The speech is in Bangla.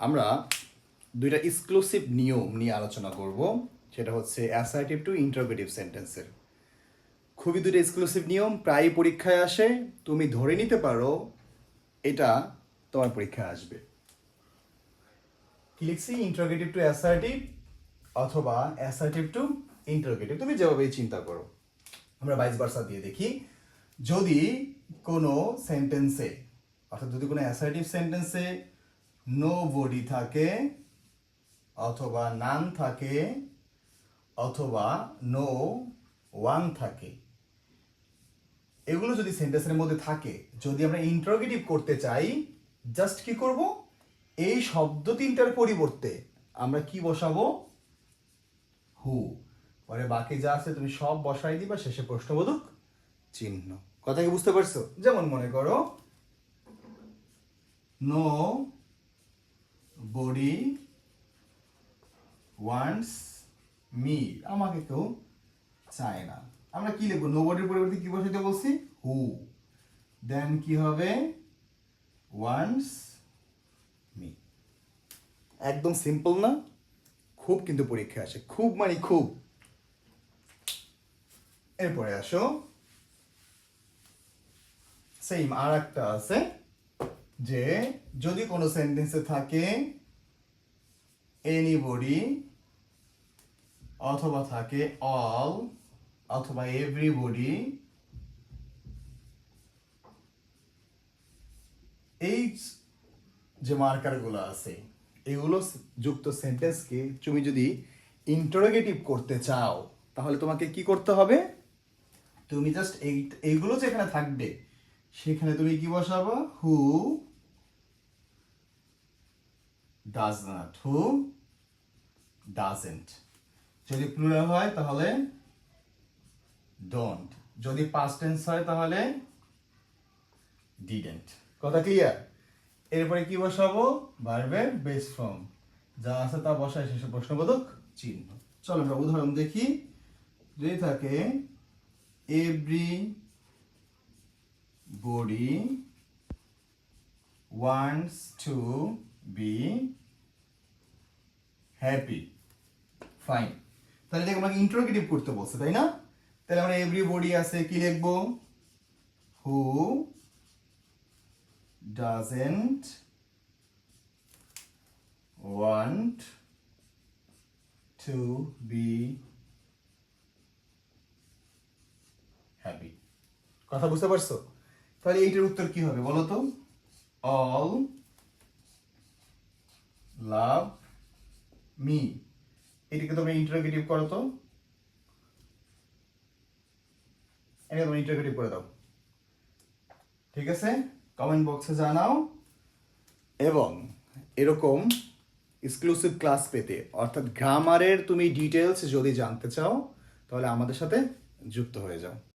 আমরা দুইটা এক্সক্লুসিভ নিয়ম নিয়ে আলোচনা করব, সেটা হচ্ছে অ্যাসার্টিভ টু ইন্টারোগেটিভ সেন্টেন্সের। খুবই দুটো এক্সক্লুসিভ নিয়ম, প্রায় পরীক্ষায় আসে। তুমি ধরে নিতে পারো এটা তোমার পরীক্ষায় আসবে। কি লিখছি? ইন্টারোগেটিভ টু অ্যাসার্টিভ অথবা অ্যাসার্টিভ টু ইন্টারোগেটিভ, তুমি যেভাবেই চিন্তা করো। আমরা ভাইস ভার্সা দিয়ে দেখি। যদি কোনো সেন্টেন্সে, অর্থাৎ যদি কোনো অ্যাসার্টিভ সেন্টেন্সে নো বডি থাকে অথবা নান থাকে অথবা নো ওয়ান থাকে, এগুলো যদি সেন্টেন্সের মধ্যে থাকে, যদি আমরা ইন্টারোগেটিভ করতে চাই, জাস্ট কি করব? এই শব্দ তিনটার পরিবর্তে আমরা কি বসাবো? হু। পরে বাকি যা আছে তুমি সব বসাই দিবা, শেষে প্রশ্নবোধক চিহ্ন। কথা কি বুঝতে পারছো? যেমন মনে করো, নো বডি ওয়ান্টস মি, আমাকে কেউ চায় না। আমরা কি লিখবো? নো বডির পরিবর্তে কি বসাইতে বলছি? হু। দেন কি হবে? Wants me. একদম সিম্পল না? খুব কিন্তু পরীক্ষা আসে, খুব মানে খুব। এরপরে আসো, সেম আর একটা আছে যে যদি কোনো সেন্টেন্সে থাকে এনিবডি অথবা থাকে অল অথবা এভরিবডি, এই যে মার্কারগুলো আছে এগুলো যুক্ত সেন্টেন্সকে তুমি যদি ইন্টারোগেটিভ করতে চাও, তাহলে তোমাকে কি করতে হবে? তুমি জাস্ট এইগুলো যেখানে থাকবে সেখানে তুমি কি বসাবো? Who does not, who doesn't. যদি প্লুরাল হয় তাহলে ডোন্ট, যদি পাস্ট টেন্স হয় তাহলে ডিডেন্ট। কথা ক্লিয়ার? এরপরে কি বসাবো? ভার্বের বেস ফর্ম যা আছে তা বসায়, শেষে প্রশ্নবোধক চিহ্ন। চলো আমরা উদাহরণ দেখি। যদি থাকে every body wants to be happy, fine. তাহলে দেখো আমাকে ইন্টারোগেটিভ করতে বলছে, তাই না? তাহলে আমরা এভরিবডি আছে, কি লিখবো? Who doesn't want to be happy। কথা বুঝতে পারছো? তাহলে এইটার উত্তর কি হবে বলো তো? all love me। এটাকে তোমরা ইন্টারোগেটিভ করো তো, এটা তোমরা ইন্টারোগেটিভ করে দাও। ঠিক আছে, কমেন্ট বক্সে জানাও। এবং এরকম এক্সক্লুসিভ ক্লাস পেতে, অর্থাৎ গ্রামারের তুমি ডিটেলস যদি জানতে চাও, তাহলে আমাদের সাথে যুক্ত হয়ে যাও।